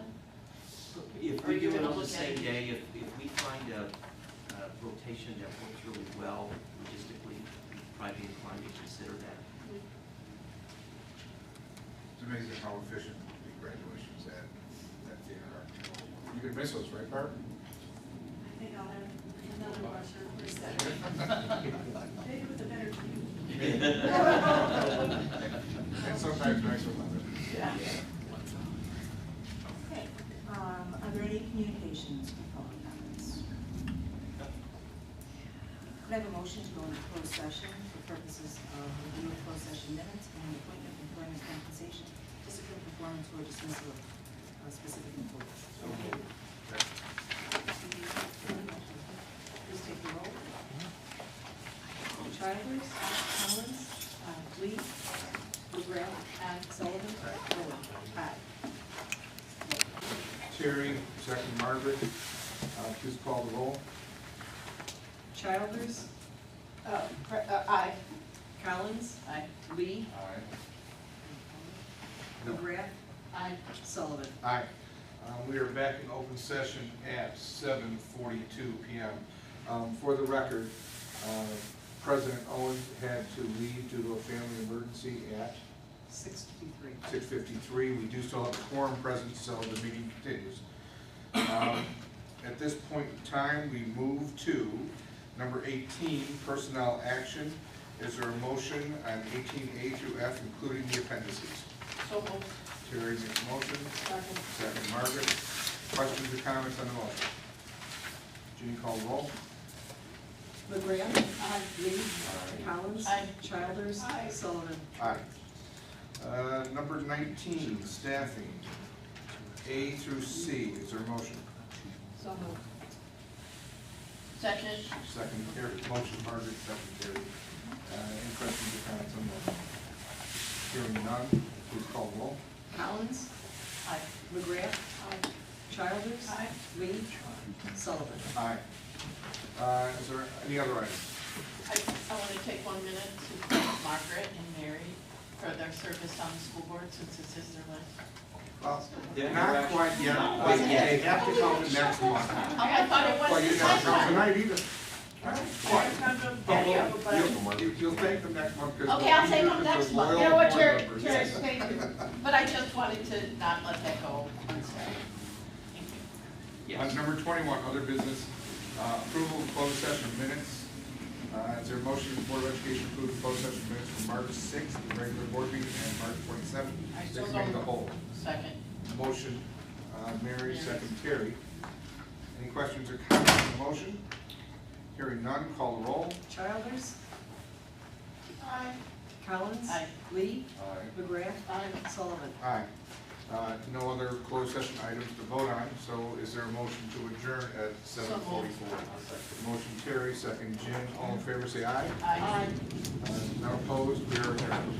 Speaker 12: If
Speaker 2: Or
Speaker 12: we
Speaker 2: you
Speaker 12: do it
Speaker 2: gonna
Speaker 12: on the
Speaker 2: look at
Speaker 12: same
Speaker 2: it?
Speaker 12: day, if we find a rotation that works really well logistically, we'd probably be inclined to consider that.
Speaker 16: It's amazing how efficient the graduations at theater are.
Speaker 8: You could miss those, right, Barb?
Speaker 17: I think I'll have another brochure for a second. Maybe with a better view.
Speaker 8: And sometimes nicer weather.
Speaker 17: Yeah.
Speaker 3: Okay, are there any communications or public comments? Could I have a motion to go into closed session for purposes of review of closed session minutes and appointment, employment, compensation, discipline, performance, or dismissal of specific employees? Please take the roll. Childers, Collins, Lee, McGrath, Sullivan, Owen. Aye.
Speaker 8: Terry, second Margaret. Please call the roll.
Speaker 3: Childers,
Speaker 2: Aye.
Speaker 3: Collins,
Speaker 2: Aye.
Speaker 3: Lee,
Speaker 8: No.
Speaker 3: McGrath,
Speaker 2: Aye.
Speaker 3: Sullivan.
Speaker 8: Aye. We are back in open session at 7:42 p.m. For the record, President Owens had to leave due to a family emergency at
Speaker 3: 6:53.
Speaker 8: 6:53. We do still have a quorum present, so the meeting continues. At this point in time, we move to number 18, personnel action. Is there a motion on 18A through F, including the appendices?
Speaker 2: So moved.
Speaker 8: Terry makes a motion.
Speaker 2: Second.
Speaker 8: Second Margaret. Questions or comments on the motion? Jeannie, call roll.
Speaker 3: McGrath. Aye. Lee. Collins.
Speaker 2: Aye.
Speaker 3: Childers.
Speaker 2: Aye.
Speaker 3: Sullivan.
Speaker 8: Aye. Number 19, staffing, A through C. Is there a motion?
Speaker 2: So moved. Second.
Speaker 8: Second, Terry. Motion, Margaret, second, Terry. Any questions or comments on the motion? Hearing none, please call roll.
Speaker 3: Collins.
Speaker 2: Aye.
Speaker 3: McGrath.
Speaker 2: Aye.
Speaker 3: Childers.
Speaker 2: Aye.
Speaker 3: Lee. Sullivan.
Speaker 8: Aye. Is there any other items?
Speaker 2: I want to take 1 minute to thank Margaret and Mary for their service on the school board since this is their last.
Speaker 8: Not quite yet, but they have to come next month.
Speaker 2: Oh, I thought it was
Speaker 8: Well, you
Speaker 2: this
Speaker 8: didn't
Speaker 2: last
Speaker 8: come
Speaker 2: time.
Speaker 8: tonight either. You'll thank them next month. because
Speaker 2: Okay, I'll
Speaker 8: they'll
Speaker 2: take
Speaker 8: be
Speaker 2: them
Speaker 8: just
Speaker 2: next
Speaker 8: as
Speaker 2: month.
Speaker 8: loyal
Speaker 2: You know what,
Speaker 8: board
Speaker 2: Terry,
Speaker 8: members.
Speaker 2: Terry, thank you. But I just wanted to not let that go unsaid. Thank you.
Speaker 8: On number 21, other business, approval of closed session minutes. Is there a motion the Board of Education approve the closed session minutes from March 6th, the regular board meeting, and March 27th,
Speaker 2: I
Speaker 8: the
Speaker 2: still
Speaker 8: committee of the
Speaker 2: don't.
Speaker 8: whole?
Speaker 2: Second.
Speaker 8: Motion, Mary, second Terry. Any questions or comments on the motion? Hearing none, call the roll.
Speaker 3: Childers.
Speaker 2: Aye.
Speaker 3: Collins.
Speaker 2: Aye.
Speaker 3: Lee.
Speaker 8: Aye.
Speaker 3: McGrath. Aye. Sullivan.
Speaker 8: Aye. No other closed session items to vote on, so is there a motion to adjourn at 7:44? Motion Terry, second Jim, all in favor say aye.
Speaker 2: Aye.
Speaker 8: None opposed, we are adjourned.